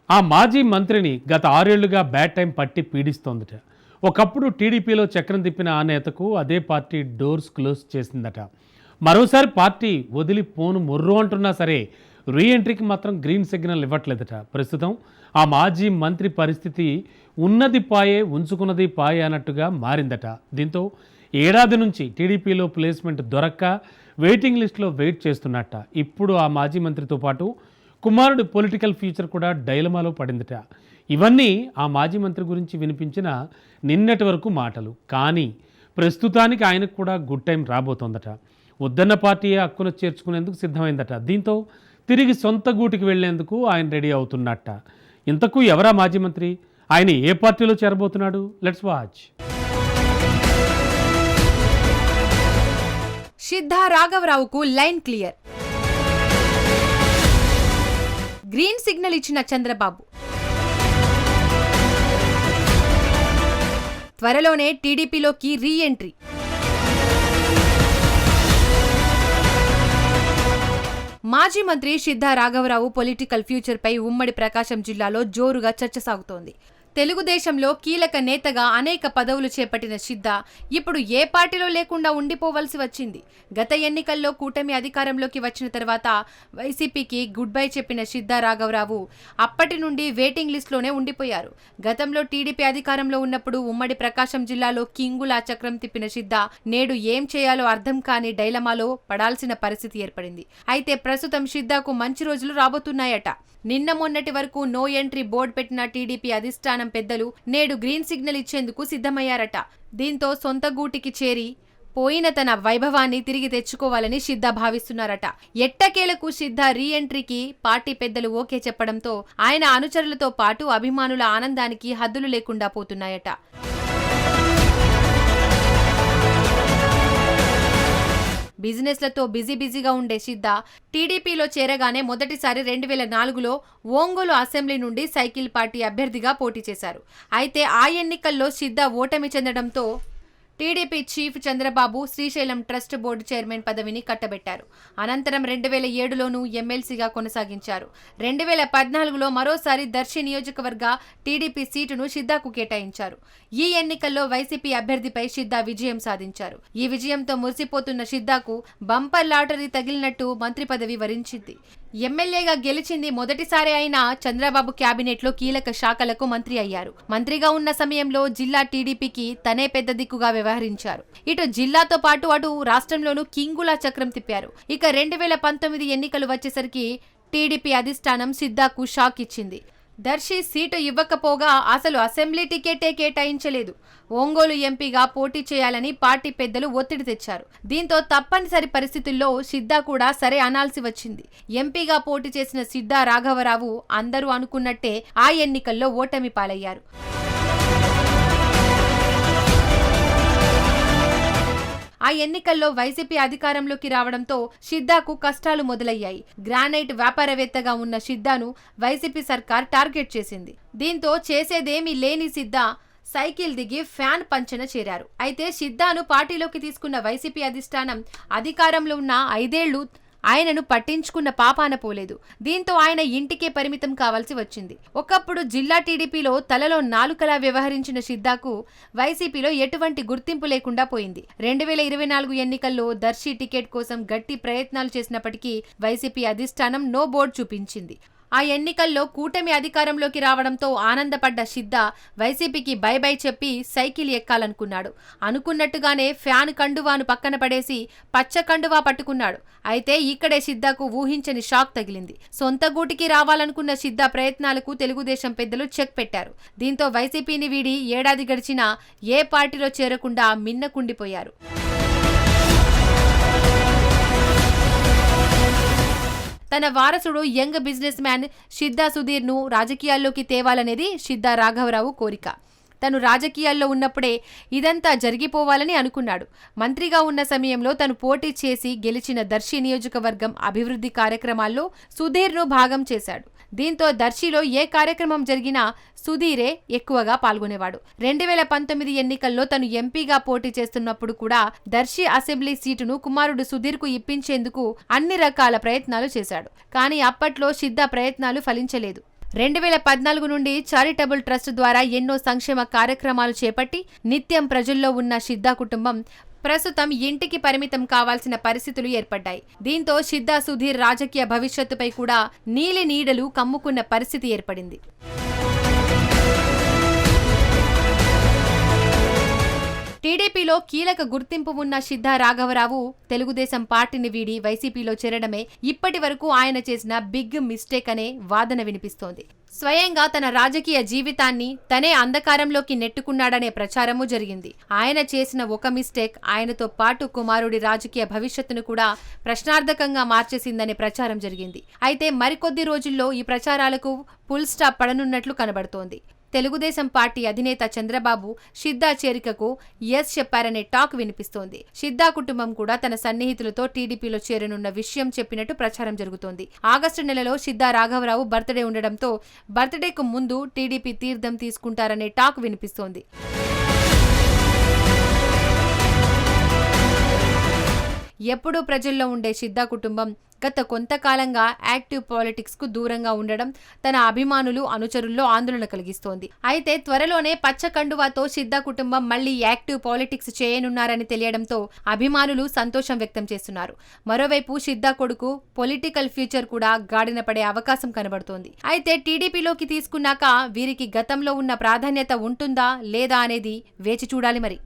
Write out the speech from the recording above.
ఆ మాజీ మంత్రిని గత 6 ఏళ్లుగా బ్యాడ్ టైం పట్టి పీడిస్తోందట. ఒకప్పుడు టీడీపీలో చక్రం తిప్పిన ఆ నేతకు అదే పార్టీ డోర్స్ క్లోజ్ చేసిందట. మరోసారి పార్టీ వదిలి పోను మొర్రు అంటున్నా సరే రీ ఎంట్రీకి మాత్రం గ్రీన్ సిగ్నల్ ఇవ్వట్లేదట. ప్రస్తుతం ఆ మాజీ మంత్రి పరిస్థితి ఉన్నది పాయే ఉంచుకున్నది పాయే అన్నట్టుగా మారిందట. దీంతో ఏడాది నుంచి టీడీపీలో ప్లేస్మెంట్ దొరక్క వెయిటింగ్ లిస్టులో వెయిట్ చేస్తున్నట్ట. ఇప్పుడు ఆ మాజీ మంత్రితో పాటు కుమారుడు పొలిటికల్ ఫ్యూచర్ కూడా డైలమాలో పడిందట. ఇవన్నీ ఆ మాజీ మంత్రి గురించి వినిపించిన నిన్నటి వరకు మాటలు. కానీ ప్రస్తుతానికి ఆయనకు కూడా గుడ్ టైం రాబోతోందట. వద్దన్న పార్టీయే హక్కును చేర్చుకునేందుకు సిద్ధమైందట. దీంతో తిరిగి సొంత గూటికి వెళ్లేందుకు ఆయన రెడీ అవుతున్నట్ట. ఇంతకు ఎవరా మాజీ మంత్రి? ఆయన ఏ పార్టీలో చేరబోతున్నాడు? Let's watch. సిద్ధా రాఘవరావుకు లైన్ క్లియర్. గ్రీన్ సిగ్నల్ ఇచ్చిన చంద్రబాబు త్వరలోనే టీడీపీలోకి రీ ఎంట్రీ. మాజీ మంత్రి సిద్ధా రాఘవరావు పొలిటికల్ ఫ్యూచర్ పై ఉమ్మడి ప్రకాశం జిల్లాలో జోరుగా చర్చ సాగుతోంది. తెలుగుదేశంలో కీలక నేతగా అనేక పదవులు చేపట్టిన సిద్ధా ఇప్పుడు ఏ పార్టీలో లేకుండా ఉండిపోవలసి వచ్చింది. గత ఎన్నికల్లో కూటమి అధికారంలోకి వచ్చిన తర్వాత వైసీపీకి గుడ్ బై చెప్పిన సిద్ధా రాఘవరావు అప్పటి నుండి వెయిటింగ్ లిస్టులోనే ఉండిపోయారు. గతంలో టీడీపీ అధికారంలో ఉన్నప్పుడు ఉమ్మడి ప్రకాశం జిల్లాలో కింగులా చక్రం తిప్పిన సిద్ధా నేడు ఏం చేయాలో అర్థం కాని డైలమాలో పడాల్సిన పరిస్థితి ఏర్పడింది. అయితే ప్రస్తుతం సిద్ధాకు మంచి రోజులు రాబోతున్నాయట. నిన్న మొన్నటి వరకు నో ఎంట్రీ బోర్డు పెట్టిన టీడీపీ అధిష్టానం పెద్దలు నేడు గ్రీన్ సిగ్నల్ ఇచ్చేందుకు సిద్ధమయ్యారట. దీంతో సొంత గూటికి చేరి పోయిన తన వైభవాన్ని తిరిగి తెచ్చుకోవాలని సిద్ధా భావిస్తున్నారట. ఎట్టకేలకు సిద్ధా రీ ఎంట్రీకి పార్టీ పెద్దలు ఓకే చెప్పడంతో ఆయన అనుచరులతో పాటు అభిమానుల ఆనందానికి హద్దులు లేకుండా పోతున్నాయట. బిజినెస్లతో బిజీగా ఉండే సిద్ధా టీడీపీలో చేరగానే మొదటిసారి 2004లో ఒంగోలు అసెంబ్లీ నుండి సైకిల్ పార్టీ అభ్యర్థిగా పోటీ చేశారు. అయితే ఆ ఎన్నికల్లో సిద్ధా ఓటమి చెందడంతో TDP chief Chandrababu Srisailam trust board chairman పదవిని కట్టబెట్టారు. అనంతరం 2007లోనూ ఎమ్మెల్సీగా కొనసాగించారు. 2014లో మరోసారి దర్శి నియోజకవర్గ టీడీపీ సీటును సిద్ధాకు కేటాయించారు. ఈ ఎన్నికల్లో వైసీపీ అభ్యర్థిపై సిద్ధా విజయం సాధించారు. ఈ విజయంతో మురిసిపోతున్న సిద్ధాకు బంపర్ లాటరీ తగిలినట్టు మంత్రి పదవి వరించింది. ఎమ్మెల్యేగా గెలిచింది మొదటిసారి అయినా చంద్రబాబు క్యాబినెట్లో కీలక శాఖలకు మంత్రి అయ్యారు. మంత్రిగా ఉన్న సమయంలో జిల్లా టీడీపీకి తనే పెద్ద దిక్కుగా వ్యవహరించారు. ఇటు జిల్లాతో పాటు అటు రాష్ట్రంలోనూ కింగులా చక్రం తిప్పారు. ఇక 2019 ఎన్నికలు వచ్చేసరికి టీడీపీ అధిష్టానం సిద్ధాకు షాక్ ఇచ్చింది. దర్శి సీటు ఇవ్వకపోగా అసలు అసెంబ్లీ టికెటే కేటాయించలేదు. ఒంగోలు ఎంపీగా పోటీ చేయాలని పార్టీ పెద్దలు ఒత్తిడి తెచ్చారు. దీంతో తప్పనిసరి పరిస్థితుల్లో సిద్ధా కూడా సరే అనాల్సి వచ్చింది. ఎంపీగా పోటీ చేసిన సిద్ధా రాఘవరావు అందరూ అనుకున్నట్టే ఆ ఎన్నికల్లో ఓటమి పాలయ్యారు. ఆ ఎన్నికల్లో వైసీపీ అధికారంలోకి రావడంతో సిద్ధాకు కష్టాలు మొదలయ్యాయి. గ్రానైట్ వ్యాపారవేత్తగా ఉన్న సిద్ధాను వైసీపీ సర్కార్ టార్గెట్ చేసింది. దీంతో చేసేదేమీ లేని సిద్ధా సైకిల్ దిగి ఫ్యాన్ పంచన చేరారు. అయితే సిద్ధాను పార్టీలోకి తీసుకున్న వైసీపీ అధిష్టానం అధికారంలో ఉన్న 5 ఏళ్లు ఆయనను పట్టించుకున్న పాపాన పోలేదు. దీంతో ఆయన ఇంటికే పరిమితం కావాల్సి వచ్చింది. ఒకప్పుడు జిల్లా టీడీపీలో తలలో నాలుకలా వ్యవహరించిన సిద్ధాకు వైసీపీలో ఎటువంటి గుర్తింపు లేకుండా పోయింది. 2024 ఎన్నికల్లో దర్శి టికెట్ కోసం గట్టి ప్రయత్నాలు చేసినప్పటికీ వైసీపీ అధిష్టానం నో బోర్డు చూపించింది. ఆ ఎన్నికల్లో కూటమి అధికారంలోకి రావడంతో ఆనందపడ్డ సిద్ధా వైసీపీకి బై బై చెప్పి సైకిల్ ఎక్కాలనుకున్నాడు. అనుకున్నట్టుగానే ఫ్యాన్ కండువాను పక్కన పడేసి పచ్చ కండువా పట్టుకున్నాడు. అయితే ఇక్కడే సిద్ధాకు ఊహించని షాక్ తగిలింది. సొంత గూటికి రావాలనుకున్న సిద్ధా ప్రయత్నాలకు తెలుగుదేశం పెద్దలు చెక్ పెట్టారు. దీంతో వైసీపీని వీడి ఏడాది గడిచినా ఏ పార్టీలో చేరకుండా మిన్నకుండిపోయారు. తన వారసుడు యంగ్ బిజినెస్ మ్యాన్ సిద్ధా సుధీర్ను రాజకీయాల్లోకి తేవాలనేది సిద్ధా రాఘవరావు కోరిక. తను రాజకీయాల్లో ఉన్నప్పుడే ఇదంతా జరిగిపోవాలని అనుకున్నాడు. మంత్రిగా ఉన్న సమయంలో తను పోటీ చేసి గెలిచిన దర్శి నియోజకవర్గం అభివృద్ధి కార్యక్రమాల్లో సుధీర్ను భాగం చేశాడు. దీంతో దర్శిలో ఏ కార్యక్రమం జరిగినా సుధీరే ఎక్కువగా పాల్గొనేవాడు. 2019 ఎన్నికల్లో తను ఎంపీగా పోటీ చేస్తున్నప్పుడు కూడా దర్శి అసెంబ్లీ సీటును కుమారుడు సుధీర్కు ఇప్పించేందుకు అన్ని రకాల ప్రయత్నాలు చేశాడు. కానీ అప్పట్లో సిద్ధా ప్రయత్నాలు ఫలించలేదు. 2014 నుండి చారిటబుల్ ట్రస్ట్ ద్వారా ఎన్నో సంక్షేమ కార్యక్రమాలు చేపట్టి నిత్యం ప్రజల్లో ఉన్న సిద్ధా కుటుంబం ప్రస్తుతం ఇంటికి పరిమితం కావాల్సిన పరిస్థితులు ఏర్పడ్డాయి. దీంతో సిద్ధా సుధీర్ రాజకీయ భవిష్యత్తుపై కూడా నీలి నీడలు కమ్ముకున్న పరిస్థితి ఏర్పడింది. టీడీపీలో కీలక గుర్తింపు ఉన్న సిద్ధా రాఘవరావు తెలుగుదేశం పార్టీని వీడి వైసీపీలో చేరడమే ఇప్పటి వరకు ఆయన చేసిన బిగ్ మిస్టేక్ అనే వాదన వినిపిస్తోంది. స్వయంగా తన రాజకీయ జీవితాన్ని తనే అంధకారంలోకి నెట్టుకున్నాడనే ప్రచారము జరిగింది. ఆయన చేసిన ఒక మిస్టేక్ ఆయనతో పాటు కుమారుడి రాజకీయ భవిష్యత్తును కూడా ప్రశ్నార్థకంగా మార్చేసిందనే ప్రచారం జరిగింది. అయితే మరికొద్ది రోజుల్లో ఈ ప్రచారాలకు ఫుల్ స్టాప్ పడనున్నట్లు కనబడుతోంది. తెలుగుదేశం పార్టీ అధినేత చంద్రబాబు సిద్ధా చేరికకు ఎస్ చెప్పారనే టాక్ వినిపిస్తోంది. సిద్ధా కుటుంబం కూడా తన సన్నిహితులతో టీడీపీలో చేరనున్న విషయం చెప్పినట్టు ప్రచారం జరుగుతోంది. ఆగస్టు నెలలో సిద్ధా రాఘవరావు బర్త్డే ఉండడంతో బర్త్డేకు ముందు టీడీపీ తీర్థం తీసుకుంటారనే టాక్ వినిపిస్తోంది. ఎప్పుడూ ప్రజల్లో ఉండే సిద్ధా కుటుంబం గత కొంతకాలంగా యాక్టివ్ పాలిటిక్స్ కు దూరంగా ఉండడం తన అభిమానులు అనుచరుల్లో ఆందోళన కలిగిస్తోంది. అయితే త్వరలోనే పచ్చ కండువాతో సిద్ధా కుటుంబం మళ్లీ యాక్టివ్ పాలిటిక్స్ చేయనున్నారని తెలియడంతో అభిమానులు సంతోషం వ్యక్తం చేస్తున్నారు. మరోవైపు సిద్ధా కొడుకు పొలిటికల్ ఫ్యూచర్ కూడా గాడిన పడే అవకాశం కనబడుతోంది. అయితే టీడీపీలోకి తీసుకున్నాక వీరికి గతంలో ఉన్న ప్రాధాన్యత ఉంటుందా లేదా అనేది వేచి చూడాలి మరి.